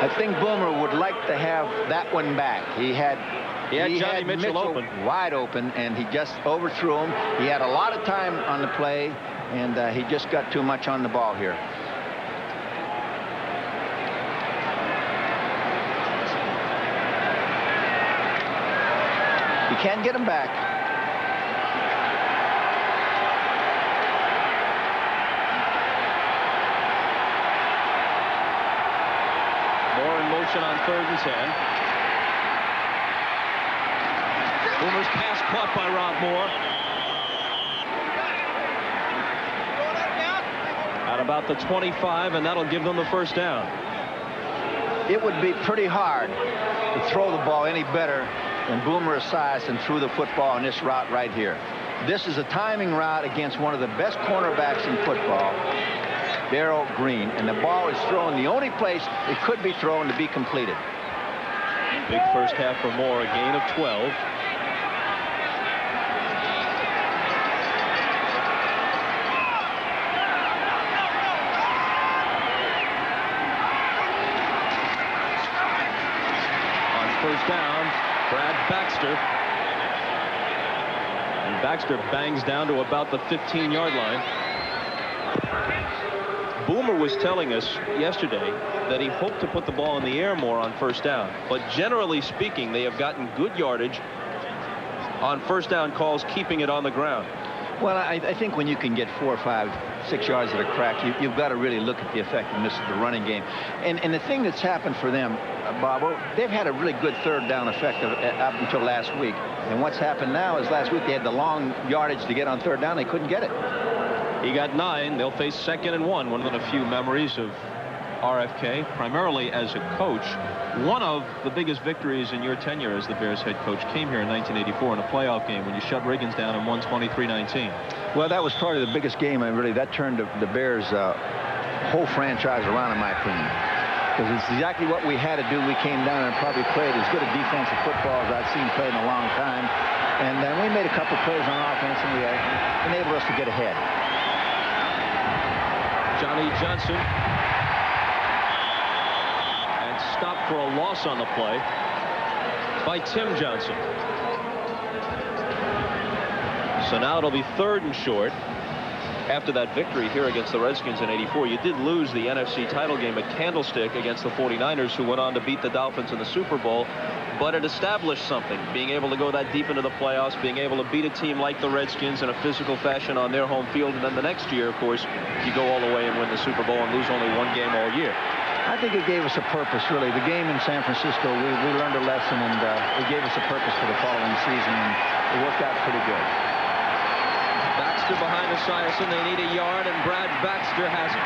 I think Boomer would like to have that one back. He had Johnny Mitchell open. Wide open, and he just overthrew him. He had a lot of time on the play, and he just got too much on the ball here. You can't get him back. Moore in motion on 3rd and 10. Boomer's pass caught by Rob Moore. At about the 25, and that'll give them the first down. It would be pretty hard to throw the ball any better than Boomer Esiason threw the football on this route right here. This is a timing route against one of the best cornerbacks in football, Darrell Green, and the ball is thrown the only place it could be thrown to be completed. Big first half for Moore, a gain of 12. On first down, Brad Baxter. And Baxter bangs down to about the 15-yard line. Boomer was telling us yesterday that he hoped to put the ball in the air more on first down. But generally speaking, they have gotten good yardage on first down calls, keeping it on the ground. Well, I think when you can get 4 or 5, 6 yards at a crack, you've got to really look at the effectiveness of the running game. And the thing that's happened for them, Bob, they've had a really good third down effect up until last week. And what's happened now is last week they had the long yardage to get on third down. They couldn't get it. He got 9. They'll face 2nd and 1. One of the few memories of RFK, primarily as a coach. One of the biggest victories in your tenure as the Bears head coach came here in 1984 in a playoff game when you shut Riggins down and won 23-19. Well, that was probably the biggest game, and really that turned the Bears' whole franchise around, in my opinion. Because it's exactly what we had to do. We came down and probably played as good a defensive football as I've seen played in a long time. And then we made a couple plays on offense, and we enabled us to get ahead. Johnny Johnson. And stopped for a loss on the play by Tim Johnson. So now it'll be 3rd and short. After that victory here against the Redskins in '84, you did lose the NFC title game at Candlestick against the 49ers, who went on to beat the Dolphins in the Super Bowl. But it established something, being able to go that deep into the playoffs, being able to beat a team like the Redskins in a physical fashion on their home field. And then the next year, of course, you go all the way and win the Super Bowl and lose only 1 game all year. I think it gave us a purpose, really. The game in San Francisco, we learned a lesson, and it gave us a purpose for the following season, and it worked out pretty good. Baxter behind Esiason. They need a yard, and Brad Baxter has it.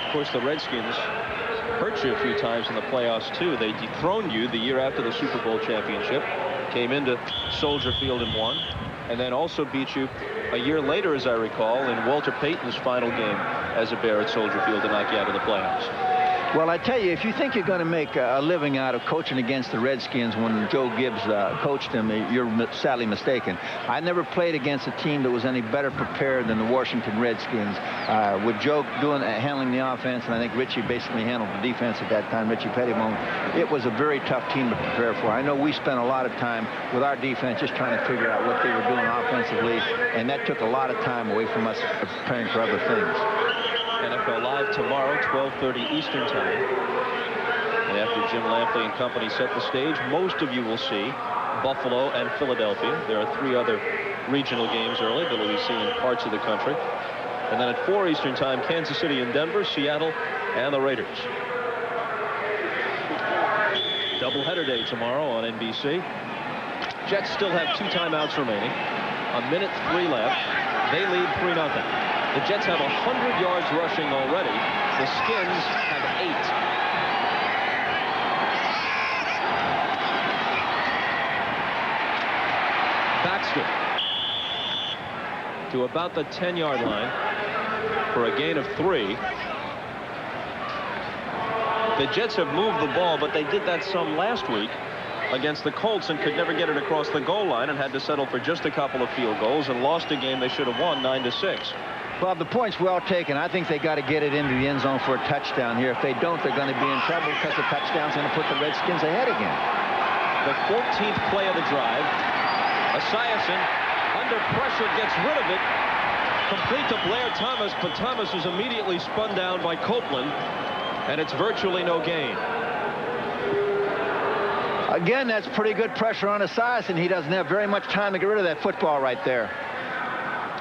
Of course, the Redskins hurt you a few times in the playoffs, too. They dethroned you the year after the Super Bowl championship. Came into Soldier Field and won. And then also beat you a year later, as I recall, in Walter Payton's final game as a Bear at Soldier Field to knock you out of the playoffs. Well, I tell you, if you think you're going to make a living out of coaching against the Redskins when Joe Gibbs coached them, you're sadly mistaken. I never played against a team that was any better prepared than the Washington Redskins. With Joe handling the offense, and I think Richie basically handled the defense at that time, Richie Pettibone, it was a very tough team to prepare for. I know we spent a lot of time with our defense just trying to figure out what they were doing offensively, and that took a lot of time away from us preparing for other things. NFL Live tomorrow, 12:30 Eastern Time. And after Jim Lampley and company set the stage, most of you will see Buffalo and Philadelphia. There are 3 other regional games early that will be seen in parts of the country. And then at 4 Eastern Time, Kansas City and Denver, Seattle, and the Raiders. Doubleheader day tomorrow on NBC. Jets still have 2 timeouts remaining. 1:03 left. They lead 3-0. The Jets have 100 yards rushing already. The Skins have 8. Baxter to about the 10-yard line for a gain of 3. The Jets have moved the ball, but they did that some last week against the Colts and could never get it across the goal line and had to settle for just a couple of field goals and lost a game they should have won 9-6. Well, the point's well taken. I think they got to get it into the end zone for a touchdown here. If they don't, they're going to be in trouble because the touchdown's going to put the Redskins ahead again. The 14th play of the drive. Esiason, under pressure, gets rid of it. Complete to Blair Thomas, but Thomas is immediately spun down by Copeland, and it's virtually no gain. Again, that's pretty good pressure on Esiason. He doesn't have very much time to get rid of that football right there.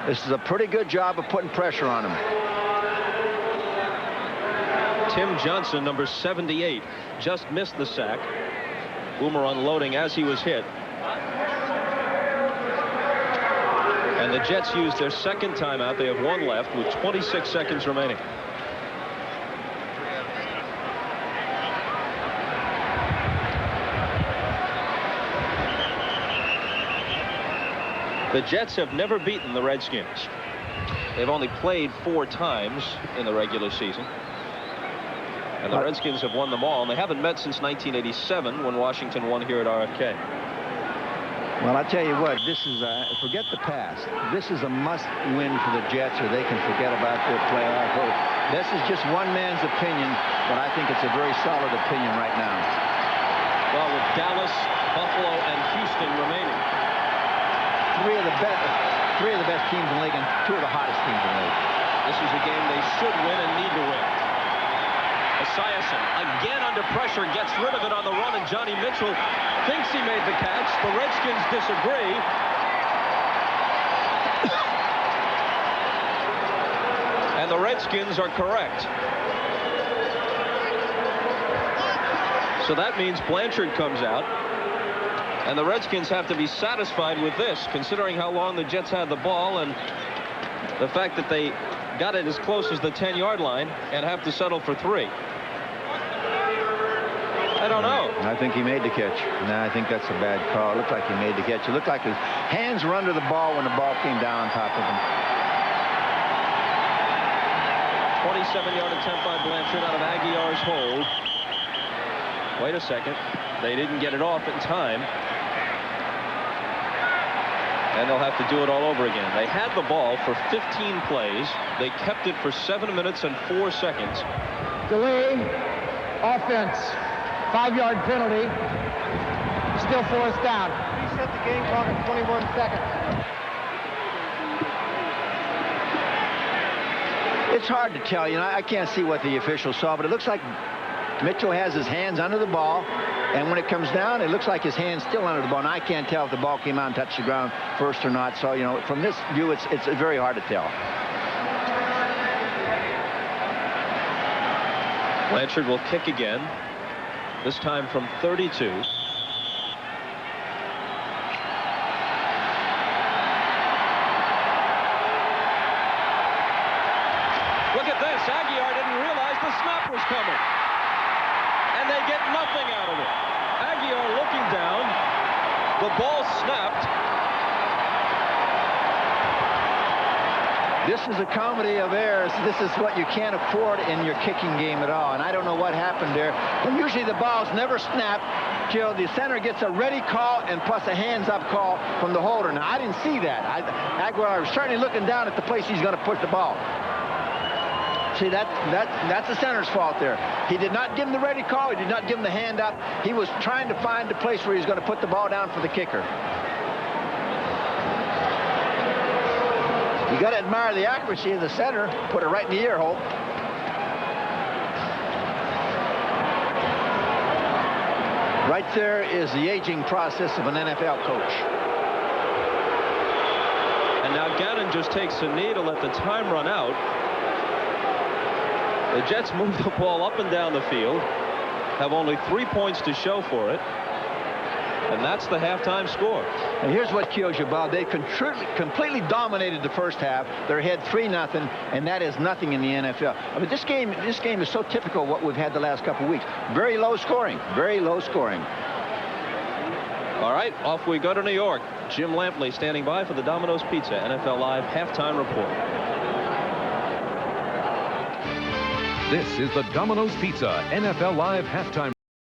This is a pretty good job of putting pressure on him. Tim Johnson, number 78, just missed the sack. Boomer unloading as he was hit. And the Jets used their 2nd timeout. They have 1 left with 26 seconds remaining. The Jets have never beaten the Redskins. They've only played 4 times in the regular season. And the Redskins have won them all, and they haven't met since 1987 when Washington won here at RFK. Well, I tell you what, this is forget the past. This is a must-win for the Jets, or they can forget about their playoff hope. This is just one man's opinion, but I think it's a very solid opinion right now. Well, with Dallas, Buffalo, and Houston remaining. Three of the best teams in the league and 2 of the hottest teams in the league. This is a game they should win and need to win. Esiason again under pressure, gets rid of it on the run, and Johnny Mitchell thinks he made the catch. The Redskins disagree. And the Redskins are correct. So that means Blanchard comes out. And the Redskins have to be satisfied with this, considering how long the Jets had the ball and the fact that they got it as close as the 10-yard line and have to settle for 3. I don't know. I think he made the catch. No, I think that's a bad call. It looked like he made the catch. It looked like his hands were under the ball when the ball came down on top of him. 27-yard attempt by Blanchard out of Aguiar's hold. Wait a second. They didn't get it off in time. And they'll have to do it all over again. They had the ball for 15 plays. They kept it for 7 minutes and 4 seconds. Delay, offense, 5-yard penalty, still 4th down. Reset the game clock at 21 seconds. It's hard to tell. You know, I can't see what the officials saw, but it looks like Mitchell has his hands under the ball. And when it comes down, it looks like his hand's still under the ball. And I can't tell if the ball came out and touched the ground first or not. So, you know, from this view, it's very hard to tell. Blanchard will kick again, this time from 32. Look at this. Aguiar didn't realize the snap was coming. And they get nothing out of it. Aguiar looking down. The ball snapped. This is a comedy of errors. This is what you can't afford in your kicking game at all. And I don't know what happened there. But usually the balls never snap till the center gets a ready call and plus a hands-up call from the holder. Now, I didn't see that. Aguilar was certainly looking down at the place he's going to push the ball. See, that's the center's fault there. He did not give him the ready call. He did not give him the hand up. He was trying to find the place where he's going to put the ball down for the kicker. You got to admire the accuracy of the center. Put it right in the ear hole. Right there is the aging process of an NFL coach. And now Gannon just takes a knee to let the time run out. The Jets move the ball up and down the field, have only 3 points to show for it, and that's the halftime score. And here's what kills you, Bob. They completely dominated the first half. They're ahead 3-0, and that is nothing in the NFL. I mean, this game is so typical of what we've had the last couple of weeks. Very low scoring, very low scoring. All right, off we go to New York. Jim Lampley standing by for the Domino's Pizza NFL Live halftime report. This is the Domino's Pizza NFL Live halftime